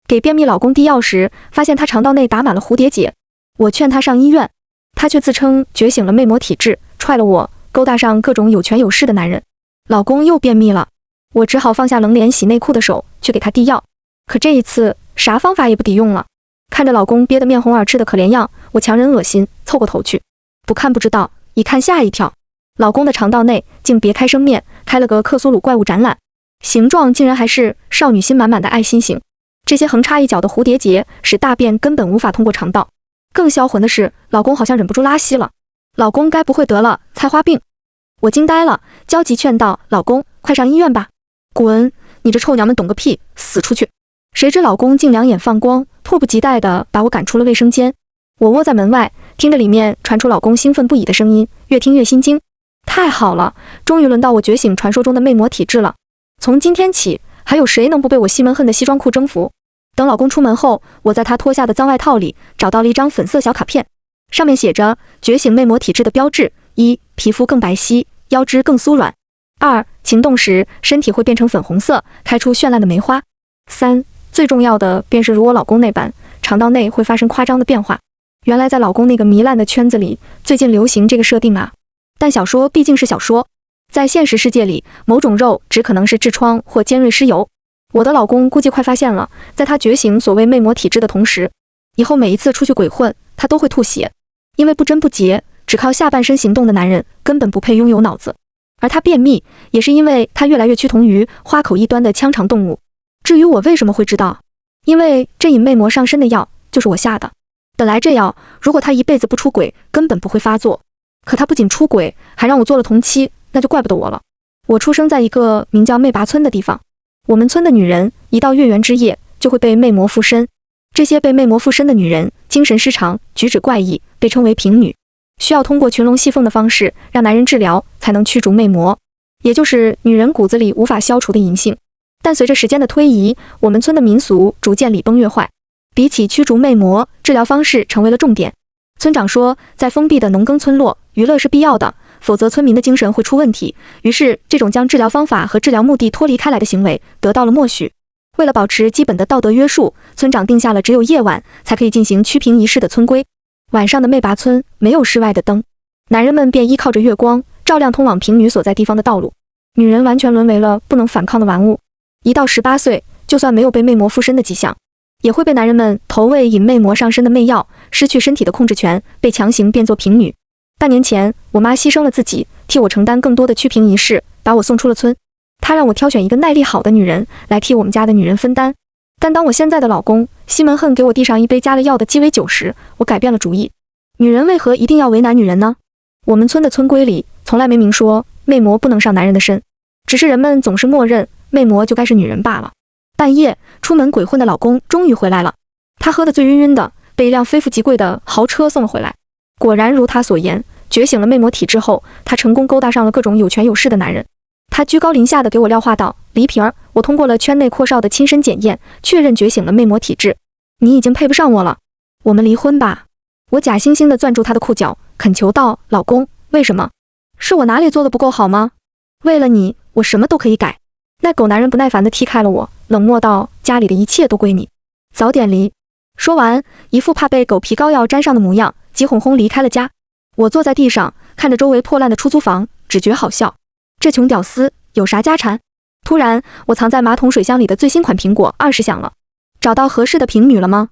给便秘老公递药时，发现他肠道内打满了蝴蝶结。我劝他上医院，他却自称觉醒了魅魔体质，踹了我，勾搭上各种有权有势的男人。老公又便秘了，我只好放下冷脸洗内裤的手去给他递药。可这一次啥方法也不抵用了。看着老公憋得面红耳赤的可怜样，我强忍恶心凑过头去，不看不知道，一看吓一跳。老公的肠道内竟别开生面，开了个克苏鲁怪物展览，形状竟然还是少女心满满的爱心形。这些横插一角的蝴蝶结使大便根本无法通过肠道。更销魂的是，老公好像忍不住拉稀了。老公该不会得了菜花病？我惊呆了，焦急劝道：老公，快上医院吧！滚！你这臭娘们懂个屁，死出去！谁知老公竟两眼放光，迫不及待地把我赶出了卫生间。我窝在门外，听着里面传出老公兴奋不已的声音，越听越心惊。太好了，终于轮到我觉醒传说中的魅魔体质了。从今天起，还有谁能不被我西门恨的西装裤征服？等老公出门后，我在他脱下的脏外套里找到了一张粉色小卡片，上面写着觉醒魅魔体质的标志：一、皮肤更白皙，腰肢更酥软；二、情动时身体会变成粉红色，开出绚烂的梅花；三、最重要的便是如我老公那般，肠道内会发生夸张的变化。原来在老公那个糜烂的圈子里，最近流行这个设定啊。但小说毕竟是小说，在现实世界里，某种肉只可能是痔疮或尖锐湿疣。我的老公估计快发现了，在他觉醒所谓魅魔体质的同时，以后每一次出去鬼混，他都会吐血，因为不贞不洁，只靠下半身行动的男人根本不配拥有脑子。而他便秘，也是因为他越来越趋同于花口一端的腔肠动物。至于我为什么会知道，因为这引魅魔上身的药就是我下的。本来这药如果他一辈子不出轨，根本不会发作。可他不仅出轨，还让我做了同妻，那就怪不得我了。我出生在一个名叫魅拔村的地方，我们村的女人一到月圆之夜就会被魅魔附身。这些被魅魔附身的女人精神失常，举止怪异，被称为平女，需要通过群龙戏凤的方式让男人治疗，才能驱逐魅魔，也就是女人骨子里无法消除的淫性。但随着时间的推移，我们村的民俗逐渐礼崩乐坏，比起驱逐魅魔，治疗方式成为了重点。村长说，在封闭的农耕村落，娱乐是必要的，否则村民的精神会出问题。于是，这种将治疗方法和治疗目的脱离开来的行为得到了默许。为了保持基本的道德约束，村长定下了只有夜晚才可以进行驱平仪式的村规。晚上的魅拔村没有室外的灯，男人们便依靠着月光照亮通往平女所在地方的道路。女人完全沦为了不能反抗的玩物。一到18岁，就算没有被魅魔附身的迹象，也会被男人们投喂引魅魔上身的魅药，失去身体的控制权，被强行变作平女。半年前，我妈牺牲了自己，替我承担更多的驱平仪式，把我送出了村。她让我挑选一个耐力好的女人来替我们家的女人分担。但当我现在的老公西门恨给我递上一杯加了药的鸡尾酒时，我改变了主意。女人为何一定要为难女人呢？我们村的村规里从来没明说魅魔不能上男人的身，只是人们总是默认魅魔就该是女人罢了。半夜出门鬼混的老公终于回来了，他喝得醉晕晕的，被一辆非富即贵的豪车送了回来。果然如他所言，觉醒了魅魔体质后，他成功勾搭上了各种有权有势的男人。他居高临下的给我撂话道：黎萍儿，我通过了圈内阔少的亲身检验，确认觉醒了魅魔体质，你已经配不上我了，我们离婚吧。我假惺惺地攥住他的裤脚，恳求道：老公，为什么？是我哪里做的不够好吗？为了你，我什么都可以改。那狗男人不耐烦地踢开了我，冷漠道：家里的一切都归你，早点离。说完，一副怕被狗皮膏药沾上的模样，急哄哄离开了家。我坐在地上，看着周围破烂的出租房，只觉好笑。这穷屌丝有啥家产？突然，我藏在马桶水箱里的最新款苹果20响了。找到合适的平女了吗？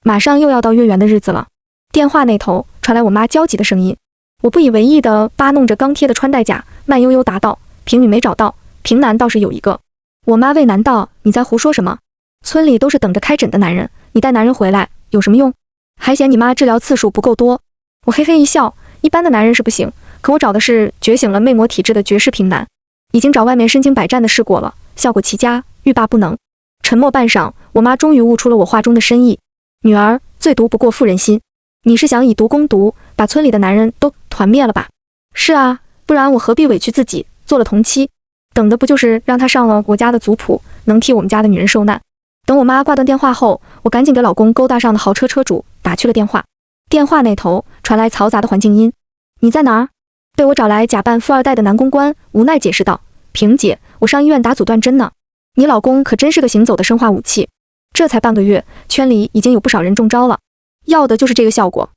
马上又要到月圆的日子了。电话那头传来我妈焦急的声音。我不以为意地扒弄着刚贴的穿戴甲，慢悠悠答道：平女没找到，平男倒是有一个。我妈为难道：你在胡说什么？村里都是等着开诊的男人，你带男人回来有什么用？还嫌你妈治疗次数不够多。我嘿嘿一笑，一般的男人是不行，可我找的是觉醒了魅魔体质的绝世平男，已经找外面身经百战的试过了，效果奇佳，欲罢不能。沉默半晌，我妈终于悟出了我话中的深意。女儿，最毒不过妇人心，你是想以毒攻毒，把村里的男人都团灭了吧？是啊，不然我何必委屈自己做了同妻，等的不就是让他上了我家的族谱，能替我们家的女人受难。等我妈挂断电话后，我赶紧给老公勾搭上的豪车车主打去了电话。电话那头传来嘈杂的环境音：你在哪儿？被我找来假扮富二代的男公关无奈解释道：萍姐，我上医院打阻断针呢。你老公可真是个行走的生化武器。这才半个月，圈里已经有不少人中招了，要的就是这个效果。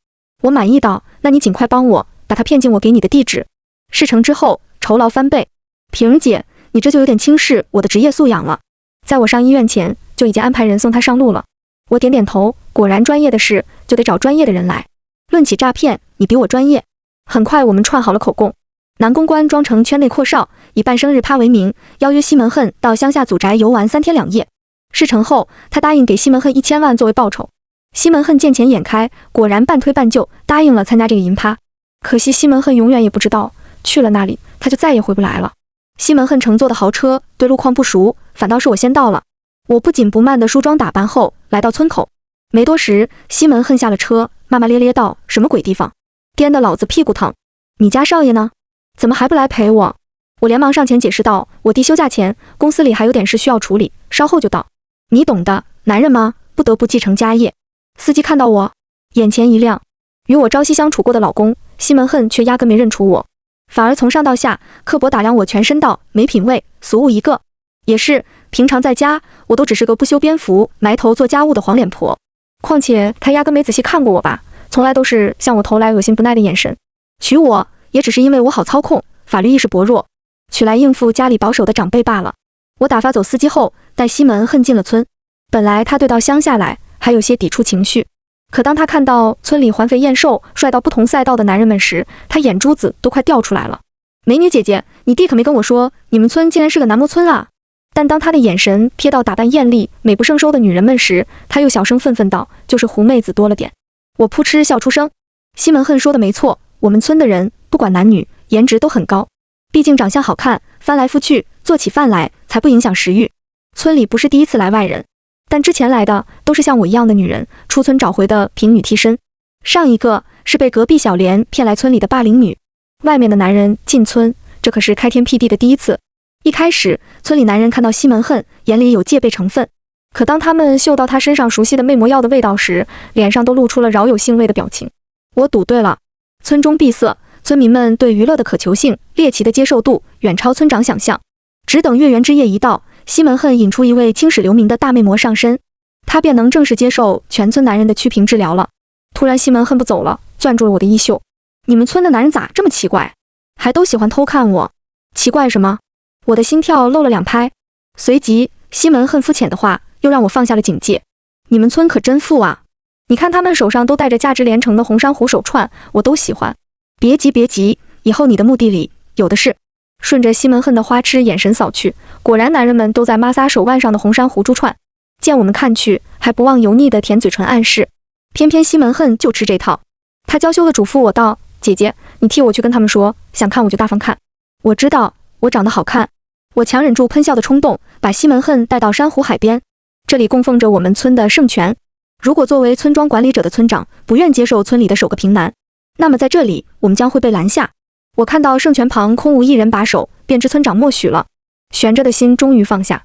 我满意道，那你尽快帮我把他骗进我给你的地址，事成之后酬劳翻倍。萍儿姐，你这就有点轻视我的职业素养了。在我上医院前就已经安排人送他上路了。我点点头，果然专业的事就得找专业的人来。论起诈骗，你比我专业。很快我们串好了口供，男公关装成圈内阔少，以办生日趴为名，邀约西门恨到乡下祖宅游玩3天2夜。事成后，他答应给西门恨1000万作为报酬。西门恨见钱眼开，果然半推半就答应了参加这个银趴。可惜西门恨永远也不知道，去了那里他就再也回不来了。西门恨乘坐的豪车，对路况不熟，反倒是我先到了。我不紧不慢地梳妆打扮后来到村口，没多时，西门恨下了车，骂骂咧咧道：“什么鬼地方，颠得老子屁股疼！你家少爷呢？怎么还不来陪我？”我连忙上前解释道：“我弟休假前，公司里还有点事需要处理，稍后就到。你懂的，男人嘛，不得不继承家业。”司机看到我，眼前一亮，与我朝夕相处过的老公西门恨却压根没认出我，反而从上到下刻薄打量我全身道：“没品位，俗物一个。”也是，平常在家我都只是个不修边幅、埋头做家务的黄脸婆，况且他压根没仔细看过我吧，从来都是向我投来恶心不耐的眼神。娶我也只是因为我好操控，法律意识薄弱，娶来应付家里保守的长辈罢了。我打发走司机后，带西门恨进了村。本来他对到乡下来还有些抵触情绪，可当他看到村里环肥燕瘦、帅到不同赛道的男人们时，他眼珠子都快掉出来了。美女姐姐，你弟可没跟我说你们村竟然是个男模村啊！但当他的眼神瞥到打扮艳丽、美不胜收的女人们时，他又小声愤愤道：“就是狐妹子多了点。”我扑哧笑出声。西门恨说的没错，我们村的人不管男女，颜值都很高，毕竟长相好看，翻来覆去做起饭来才不影响食欲。村里不是第一次来外人，但之前来的都是像我一样的女人，出村找回的凭女替身。上一个是被隔壁小莲骗来村里的霸凌女，外面的男人进村，这可是开天辟地的第一次。一开始，村里男人看到西门恨，眼里有戒备成分，可当他们嗅到他身上熟悉的魅魔药的味道时，脸上都露出了饶有兴味的表情。我赌对了，村中闭塞，村民们对娱乐的渴求性、猎奇的接受度远超村长想象。只等月圆之夜一到，西门恨引出一位青史留名的大魅魔上身，他便能正式接受全村男人的曲屏治疗了。突然，西门恨不走了，攥住了我的衣袖：“你们村的男人咋这么奇怪，还都喜欢偷看我？奇怪什么？”我的心跳漏了2拍，随即西门恨肤浅的话又让我放下了警戒：“你们村可真富啊！你看他们手上都戴着价值连城的红珊瑚手串，我都喜欢。别急别急，以后你的墓地里有的是。”顺着西门恨的花痴眼神扫去，果然男人们都在摩挲手腕上的红珊瑚珠串，见我们看去，还不忘油腻的舔嘴唇暗示。偏偏西门恨就吃这套，他娇羞地嘱咐我道：“姐姐，你替我去跟他们说，想看我就大方看。我知道我长得好看。”我强忍住喷笑的冲动，把西门恨带到珊瑚海边。这里供奉着我们村的圣泉，如果作为村庄管理者的村长不愿接受村里的首个平男，那么在这里我们将会被拦下。我看到圣泉旁空无一人把守，便知村长默许了，悬着的心终于放下。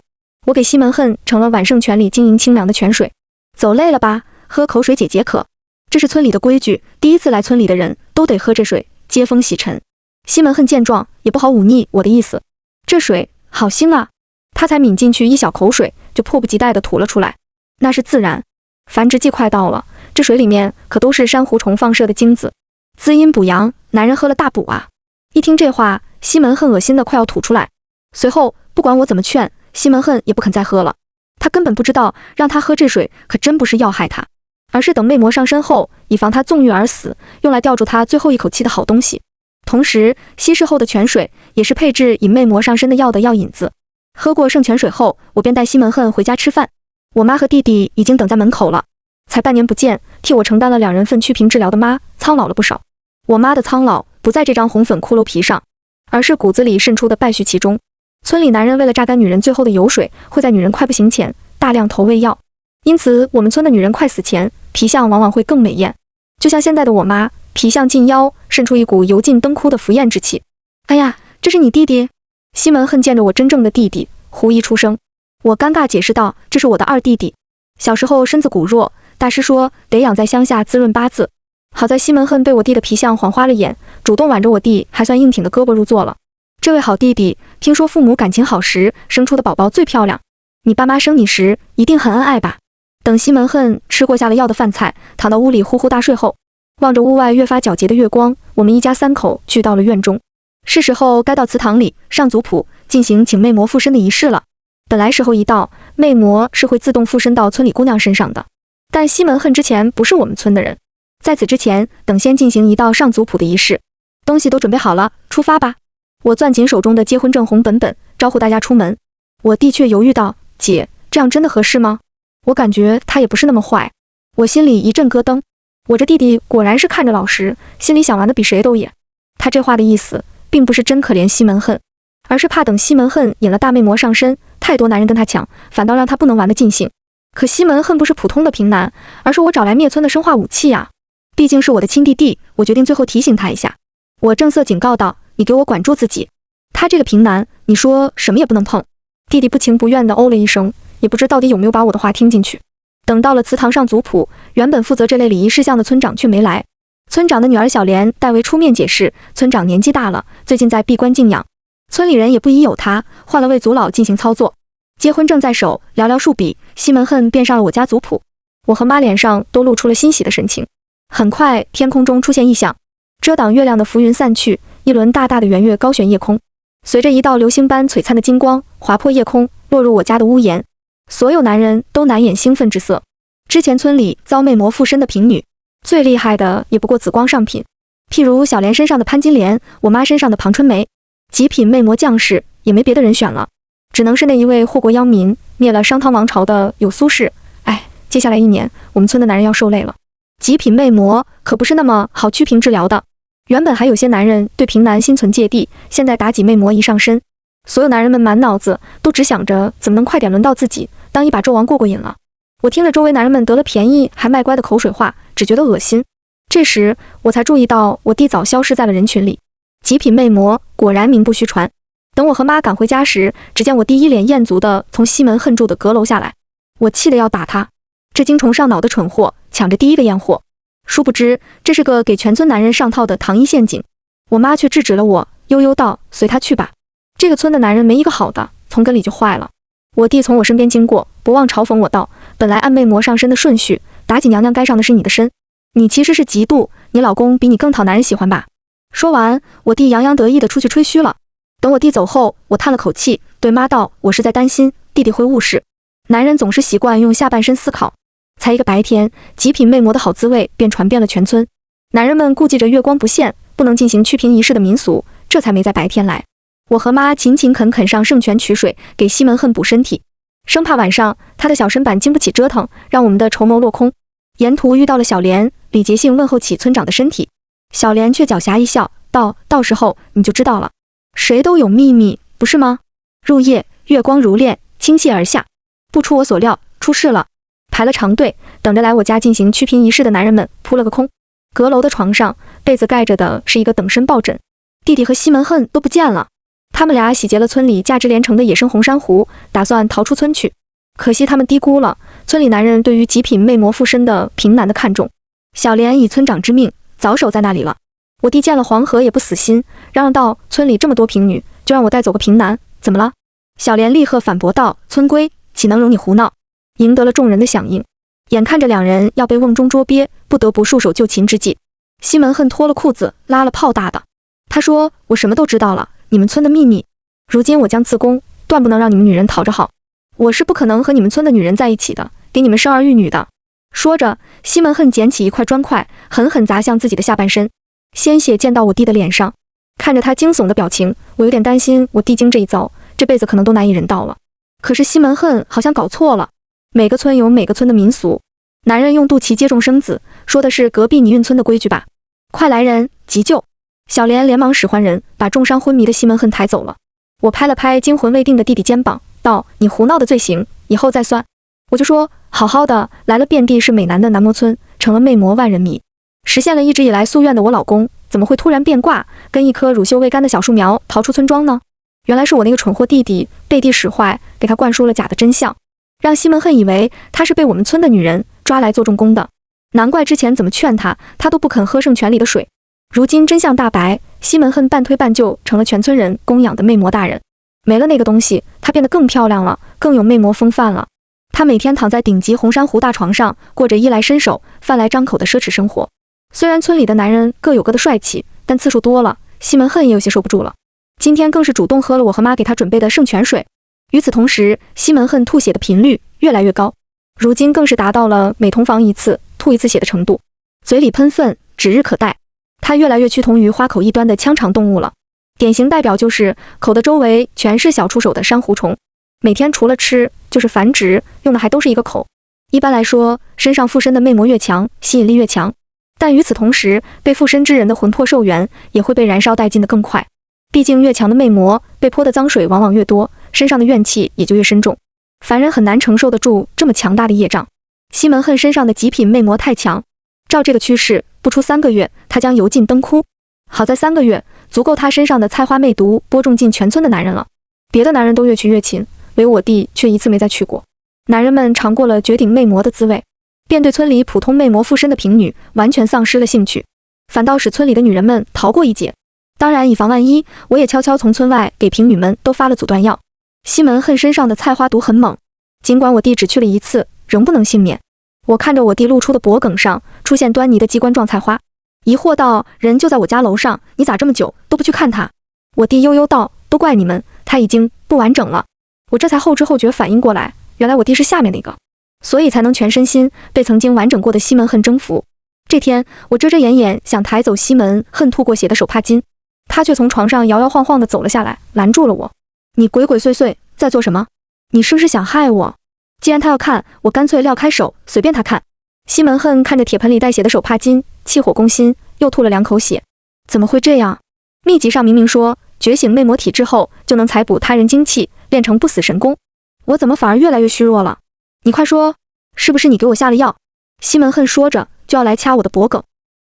我给西门恨盛了碗圣泉里晶莹清凉的泉水。走累了吧，喝口水解解渴，这是村里的规矩，第一次来村里的人都得喝这水接风洗尘。西门恨见状也不好忤逆我的意思，这水好腥啊！他才抿进去一小口水，就迫不及待地吐了出来。那是自然，繁殖季快到了，这水里面可都是珊瑚虫放射的精子，滋阴补阳，男人喝了大补啊！一听这话，西门恨恶心的快要吐出来。随后不管我怎么劝，西门恨也不肯再喝了。他根本不知道，让他喝这水可真不是要害他，而是等魅魔上身后，以防他纵欲而死，用来吊住他最后一口气的好东西。同时，稀释后的泉水也是配置引魅魔上身的药的药引子。喝过圣泉水后，我便带西门恨回家吃饭。我妈和弟弟已经等在门口了。才半年不见，替我承担了2人份曲屏治疗的妈苍老了不少。我妈的苍老不在这张红粉骷髅皮上，而是骨子里渗出的败絮其中。村里男人为了榨干女人最后的油水，会在女人快不行前大量投喂药，因此我们村的女人快死前皮相往往会更美艳。就像现在的我妈，皮相近腰，渗出一股油尽灯枯的浮艳之气。哎呀，这是你弟弟？西门恨见着我真正的弟弟，狐疑出声。我尴尬解释道：“这是我的二弟弟，小时候身子骨弱，大师说得养在乡下滋润八字。好在西门恨被我弟的皮相晃花了眼，主动挽着我弟还算硬挺的胳膊入座了。这位好弟弟，听说父母感情好时生出的宝宝最漂亮，你爸妈生你时一定很恩爱吧？”等西门恨吃过下了药的饭菜，躺到屋里呼呼大睡后，望着屋外越发皎洁的月光，我们一家3口聚到了院中。是时候该到祠堂里上族谱，进行请魅魔附身的仪式了。本来时候一到，魅魔是会自动附身到村里姑娘身上的，但西门恨之前不是我们村的人，在此之前，等先进行一道上族谱的仪式。东西都准备好了，出发吧。我攥紧手中的结婚证红本本，招呼大家出门。我弟却犹豫道：姐，这样真的合适吗？我感觉他也不是那么坏。我心里一阵咯噔，我这弟弟果然是看着老实，心里想玩的比谁都野。他这话的意思并不是真可怜西门恨，而是怕等西门恨引了大魅魔上身，太多男人跟他抢，反倒让他不能玩得尽兴。可西门恨不是普通的平男，而是我找来灭村的生化武器啊！毕竟是我的亲弟弟，我决定最后提醒他一下。我正色警告道：你给我管住自己！他这个平男，你说什么也不能碰。弟弟不情不愿地哦了一声，也不知到底有没有把我的话听进去。等到了祠堂上族谱，原本负责这类礼仪事项的村长却没来。村长的女儿小莲代为出面解释，村长年纪大了，最近在闭关静养，村里人也不疑有他，换了位族老进行操作。结婚证在手，寥寥数笔，西门恨便上了我家族谱。我和妈脸上都露出了欣喜的神情。很快，天空中出现异象，遮挡月亮的浮云散去，一轮大大的圆月高悬夜空，随着一道流星般璀璨的金光划破夜空，落入我家的屋檐。所有男人都难掩兴奋之色。之前村里遭魅魔附身的平女，最厉害的也不过紫光上品，譬如小莲身上的潘金莲，我妈身上的庞春梅。极品魅魔将士也没别的人选了，只能是那一位祸国殃民，灭了商汤王朝的有苏氏。哎，接下来1年，我们村的男人要受累了。极品魅魔可不是那么好祛平治疗的。原本还有些男人对平男心存芥蒂，现在妲己魅魔一上身，所有男人们满脑子都只想着怎么能快点轮到自己，当一把纣王过瘾了。我听着周围男人们得了便宜还卖乖的口水话，只觉得恶心。这时我才注意到我弟早消失在了人群里。极品魅魔果然名不虚传。等我和妈赶回家时，只见我弟一脸艳足的从西门恨住的阁楼下来。我气得要打他，这精虫上脑的蠢货，抢着第一个验货。殊不知这是个给全村男人上套的糖衣陷阱。我妈却制止了我，悠悠道：随他去吧，这个村的男人没一个好的，从根里就坏了。我弟从我身边经过，不忘嘲讽我道：本来按魅魔上身的顺序，妲己娘娘该上的是你的身，你其实是嫉妒你老公比你更讨男人喜欢吧。说完，我弟洋洋得意地出去吹嘘了。等我弟走后，我叹了口气，对妈道：我是在担心弟弟会误事。男人总是习惯用下半身思考。才一个白天，极品魅魔的好滋味便传遍了全村。男人们顾忌着月光不现，不能进行祛平仪式的民俗，这才没在白天来。我和妈勤勤恳恳上圣泉取水，给西门恨补身体，生怕晚上他的小身板经不起折腾，让我们的筹谋落空。沿途遇到了小莲，礼节性问候起村长的身体。小莲却狡黠一笑，道：到时候你就知道了。谁都有秘密，不是吗？入夜，月光如练，倾泻而下。不出我所料，出事了。排了长队，等着来我家进行祛平仪式的男人们扑了个空。阁楼的床上，被子盖着的是一个等身抱枕。弟弟和西门恨都不见了。他们俩洗劫了村里价值连城的野生红珊瑚，打算逃出村去。可惜他们低估了村里男人对于极品魅魔附身的平男的看重。小莲以村长之命，早守在那里了。我弟见了黄河也不死心，嚷嚷道：村里这么多平女，就让我带走个平男，怎么了？小莲立刻反驳道：村规岂能容你胡闹？赢得了众人的响应。眼看着两人要被瓮中捉鳖，不得不束手就擒之际，西门恨脱了裤子，拉了炮大的。他说：我什么都知道了，你们村的秘密。如今我将自宫，断不能让你们女人讨着好。我是不可能和你们村的女人在一起的，给你们生儿育女的。说着，西门恨捡起一块砖块，狠狠砸向自己的下半身，鲜血溅到我弟的脸上。看着他惊悚的表情，我有点担心我弟经这一遭，这辈子可能都难以人道了。可是西门恨好像搞错了。每个村有每个村的民俗，男人用肚脐接种生子，说的是隔壁泥运村的规矩吧？快来人，急救！小莲连忙使唤人，把重伤昏迷的西门恨抬走了。我拍了拍惊魂未定的弟弟肩膀，道：你胡闹的罪行，以后再算。我就说，好好的来了遍地是美男的南魔村，成了魅魔万人迷，实现了一直以来夙愿的我老公，怎么会突然变卦，跟一棵乳臭未干的小树苗逃出村庄呢？原来是我那个蠢货弟弟背地使坏，给他灌输了假的真相，让西门恨以为他是被我们村的女人抓来做重工的。难怪之前怎么劝他，他都不肯喝圣泉里的水。如今真相大白，西门恨半推半就成了全村人供养的魅魔大人。没了那个东西，他变得更漂亮了，更有魅魔风范了。他他每天躺在顶级红珊瑚大床上，过着衣来伸手、饭来张口的奢侈生活。虽然村里的男人各有各的帅气，但次数多了，西门恨也有些受不住了。今天更是主动喝了我和妈给他准备的圣泉水。与此同时，西门恨吐血的频率越来越高，如今更是达到了每同房一次吐一次血的程度，嘴里喷粪，指日可待。他越来越趋同于花口一端的腔肠动物了，典型代表就是口的周围全是小触手的珊瑚虫，每天除了吃就是繁殖，用的还都是一个口。一般来说，身上附身的魅魔越强，吸引力越强，但与此同时，被附身之人的魂魄寿元也会被燃烧殆尽的更快。毕竟越强的魅魔被泼的脏水往往越多，身上的怨气也就越深重，凡人很难承受得住这么强大的业障。西门恨身上的极品魅魔太强，照这个趋势，不出3个月，他将油尽灯枯。好在3个月足够他身上的菜花魅毒播种进全村的男人了，别的男人都越去越勤，唯我弟却一次没再去过。男人们尝过了绝顶魅魔的滋味，便对村里普通魅魔附身的平女完全丧失了兴趣，反倒使村里的女人们逃过一劫。当然，以防万一，我也悄悄从村外给平女们都发了阻断药。西门恨身上的菜花毒很猛，尽管我弟只去了1次，仍不能幸免。我看着我弟露出的脖梗上出现端倪的机关状菜花，疑惑道：“人就在我家楼上，你咋这么久都不去看他？”我弟悠悠道：“都怪你们，他已经不完整了。”我这才后知后觉反应过来，原来我弟是下面那个，所以才能全身心被曾经完整过的西门恨征服。这天，我遮遮掩掩想抬走西门恨吐过血的手帕巾，他却从床上摇摇晃晃地走了下来，拦住了我。你鬼鬼祟祟在做什么？你是不是想害我？既然他要看，我干脆撂开手，随便他看。西门恨看着铁盆里带血的手帕巾，气火攻心，又吐了2口血。怎么会这样？秘籍上明明说，觉醒魅魔体质后就能采补他人精气，练成不死神功。我怎么反而越来越虚弱了？你快说，是不是你给我下了药？西门恨说着就要来掐我的脖梗。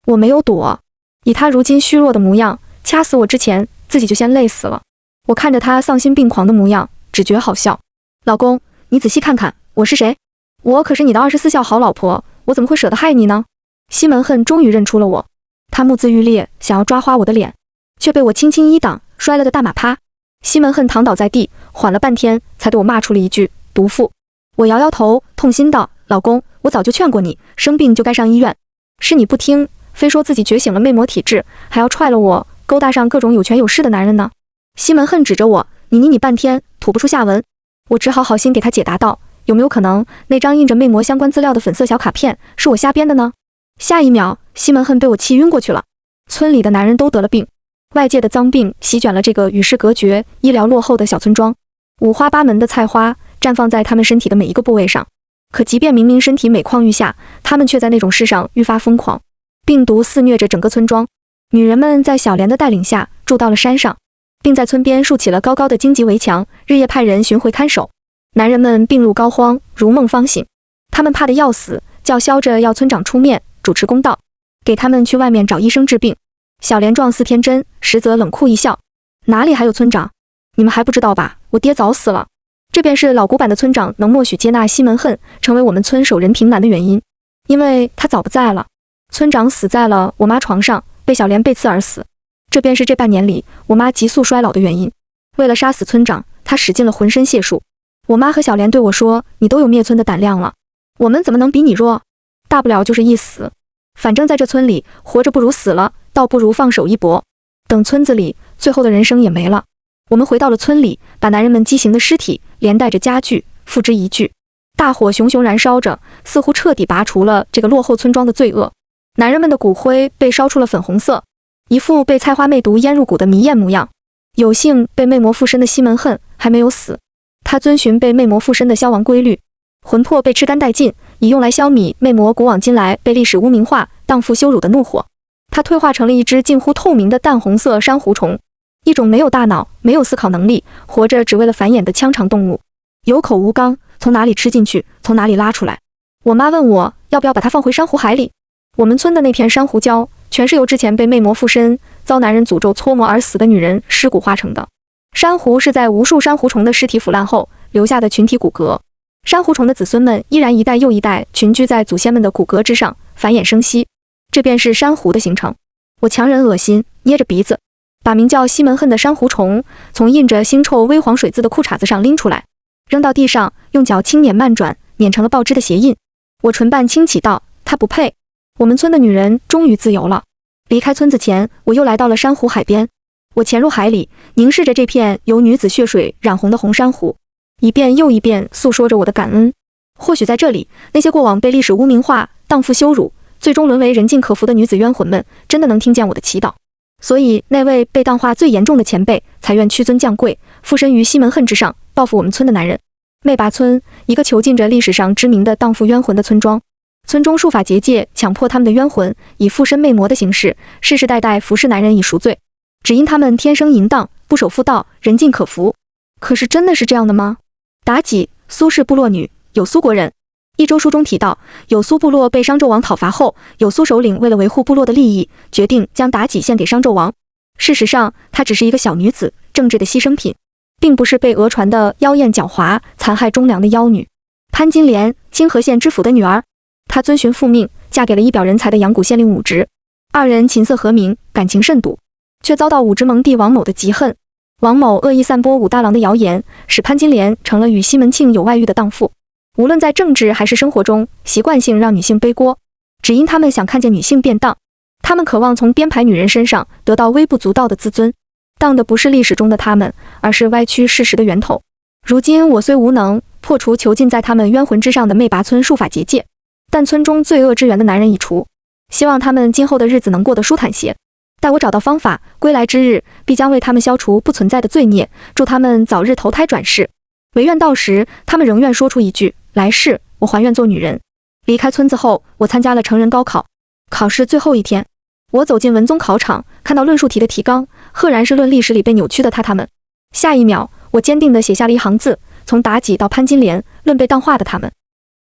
我没有躲，以他如今虚弱的模样，掐死我之前自己就先累死了。我看着他丧心病狂的模样，只觉好笑。老公，你仔细看看，我是谁？我可是你的24孝好老婆，我怎么会舍得害你呢？西门恨终于认出了我，他目眦欲裂，想要抓花我的脸，却被我轻轻一挡，摔了个大马趴。西门恨躺倒在地，缓了半天，才对我骂出了一句：“毒妇。”我摇摇头，痛心道：“老公，我早就劝过你，生病就该上医院，是你不听，非说自己觉醒了魅魔体质，还要踹了我，勾搭上各种有权有势的男人呢。”西门恨指着我，你半天吐不出下文。我只好好心给他解答道：“有没有可能那张印着魅魔相关资料的粉色小卡片是我瞎编的呢？”下一秒，西门恨被我气晕过去了。村里的男人都得了病，外界的脏病席卷了这个与世隔绝、医疗落后的小村庄，五花八门的菜花绽放在他们身体的每一个部位上。可即便明明身体每况愈下，他们却在那种事上愈发疯狂。病毒肆虐着整个村庄，女人们在小莲的带领下住到了山上，并在村边竖起了高高的荆棘围墙，日夜派人巡回看守。男人们病入膏肓，如梦方醒，他们怕得要死，叫嚣着要村长出面主持公道，给他们去外面找医生治病。小莲状似天真，实则冷酷一笑：“哪里还有村长？你们还不知道吧？我爹早死了。”这便是老古板的村长能默许接纳西门恨成为我们村守人平男的原因，因为他早不在了。村长死在了我妈床上，被小莲背刺而死。这便是这半年里我妈急速衰老的原因。为了杀死村长，他使尽了浑身解数。我妈和小莲对我说：“你都有灭村的胆量了，我们怎么能比你弱？大不了就是一死，反正在这村里活着不如死了，倒不如放手一搏。等村子里最后的人生也没了。”我们回到了村里，把男人们畸形的尸体连带着家具付之一炬。大火熊熊燃烧着，似乎彻底拔除了这个落后村庄的罪恶。男人们的骨灰被烧出了粉红色，一副被菜花魅毒腌入骨的迷艳模样。有幸被魅魔附身的西门恨还没有死，他遵循被魅魔附身的消亡规律，魂魄被吃干殆尽，以用来消弭魅魔古往今来被历史污名化、荡妇羞辱的怒火。他退化成了一只近乎透明的淡红色珊瑚虫，一种没有大脑、没有思考能力、活着只为了繁衍的腔肠动物，有口无肛，从哪里吃进去，从哪里拉出来。我妈问我要不要把它放回珊瑚海里。我们村的那片珊瑚礁全是由之前被魅魔附身、遭男人诅咒搓磨而死的女人尸骨化成的。珊瑚是在无数珊瑚虫的尸体腐烂后留下的群体骨骼，珊瑚虫的子孙们依然一代又一代群居在祖先们的骨骼之上，繁衍生息，这便是珊瑚的形成。我强忍恶心，捏着鼻子，把名叫西门恨的珊瑚虫从印着腥臭微黄水渍的裤衩子上拎出来，扔到地上，用脚轻捻慢转，碾成了报纸的鞋印。我唇瓣轻启道：“她不配。”我们村的女人终于自由了。离开村子前，我又来到了珊瑚海边。我潜入海里，凝视着这片由女子血水染红的红珊瑚，一遍又一遍诉说着我的感恩。或许在这里，那些过往被历史污名化、荡妇羞辱，最终沦为人尽可夫的女子冤魂们，真的能听见我的祈祷。所以，那位被荡化最严重的前辈，才愿屈尊降贵，附身于西门恨之上，报复我们村的男人。魅拔村，一个囚禁着历史上知名的荡妇冤魂的村庄。村中术法结界，强迫他们的冤魂以附身魅魔的形式，世世代代服侍男人以赎罪。只因他们天生淫荡，不守妇道，人尽可夫。可是真的是这样的吗？妲己，苏氏部落女，有苏国人。一周书中提到，有苏部落被商纣王讨伐后，有苏首领为了维护部落的利益，决定将妲己献给商纣王。事实上，她只是一个小女子，政治的牺牲品，并不是被讹传的妖艳狡猾、残害忠良的妖女。潘金莲，清河县知府的女儿，她遵循父命，嫁给了一表人才的阳谷县令武直。二人琴瑟和鸣，感情甚笃，却遭到武直盟弟王某的嫉恨。王某恶意散播武大郎的谣言，使潘金莲成了与西门庆有外遇的荡妇。无论在政治还是生活中，习惯性让女性背锅，只因他们想看见女性变荡，他们渴望从编排女人身上得到微不足道的自尊。荡的不是历史中的他们，而是歪曲事实的源头。如今我虽无能破除囚禁在他们冤魂之上的魅拔村术法结界，但村中罪恶之源的男人已除，希望他们今后的日子能过得舒坦些。待我找到方法，归来之日，必将为他们消除不存在的罪孽，祝他们早日投胎转世。唯愿到时，他们仍愿说出一句：来世我还愿做女人。离开村子后，我参加了成人高考。考试最后一天，我走进文综考场，看到论述题的提纲，赫然是论历史里被扭曲的他们。下一秒，我坚定地写下了一行字：从妲己到潘金莲，论被荡化的他们。